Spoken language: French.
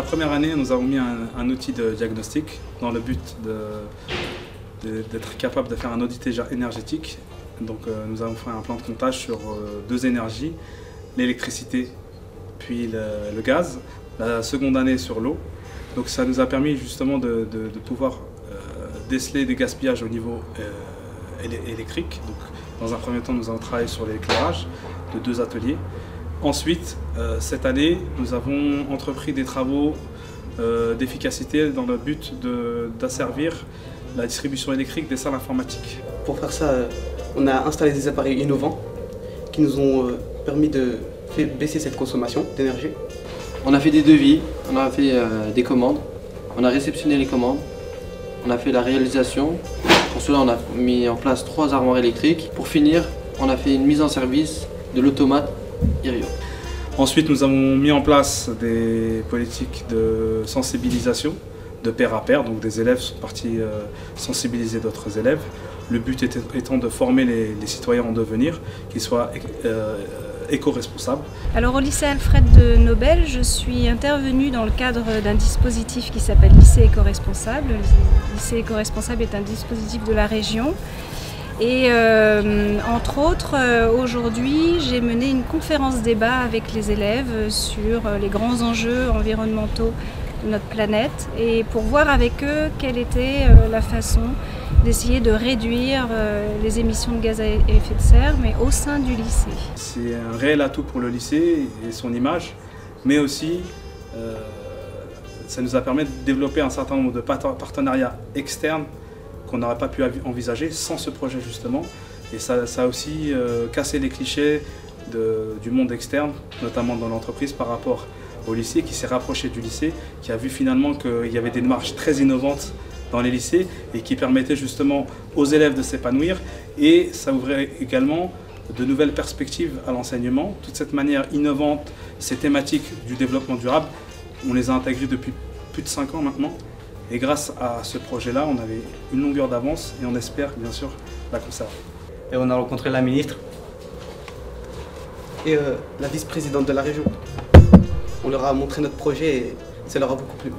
la première année, nous avons mis un outil de diagnostic dans le but d'être capable de faire un audit énergétique. Donc nous avons fait un plan de comptage sur deux énergies, l'électricité puis le gaz, la seconde année sur l'eau. Donc ça nous a permis justement de pouvoir déceler des gaspillages au niveau électrique. Donc, dans un premier temps, nous avons travaillé sur l'éclairage de deux ateliers. Ensuite, cette année, nous avons entrepris des travaux d'efficacité dans le but d'asservir la distribution électrique des salles informatiques. Pour faire ça, on a installé des appareils innovants qui nous ont permis de faire baisser cette consommation d'énergie. On a fait des devis, on a fait des commandes, on a réceptionné les commandes, on a fait la réalisation. Pour cela, on a mis en place 3 armoires électriques. Pour finir, on a fait une mise en service de l'automate Irio. Ensuite, nous avons mis en place des politiques de sensibilisation de pair à pair, donc des élèves sont partis sensibiliser d'autres élèves. Le but étant de former les citoyens en devenir, qu'ils soient éco-responsables. Alors au lycée Alfred de Nobel, je suis intervenue dans le cadre d'un dispositif qui s'appelle Lycée éco-responsable. Le lycée éco-responsable est un dispositif de la région. Et entre autres, aujourd'hui, j'ai mené une conférence débat avec les élèves sur les grands enjeux environnementaux de notre planète et pour voir avec eux quelle était la façon d'essayer de réduire les émissions de gaz à effet de serre, mais au sein du lycée. C'est un réel atout pour le lycée et son image, mais aussi ça nous a permis de développer un certain nombre de partenariats externes qu'on n'aurait pas pu envisager sans ce projet justement. Et ça a aussi cassé les clichés du monde externe, notamment dans l'entreprise par rapport au lycée, qui s'est rapproché du lycée, qui a vu finalement qu'il y avait des démarches très innovantes dans les lycées et qui permettaient justement aux élèves de s'épanouir, et ça ouvrait également de nouvelles perspectives à l'enseignement. Toute cette manière innovante, ces thématiques du développement durable, on les a intégrées depuis plus de 5 ans maintenant, et grâce à ce projet-là, on avait une longueur d'avance et on espère bien sûr la conserver. Et on a rencontré la ministre et la vice-présidente de la région. On leur a montré notre projet et ça leur a beaucoup plu.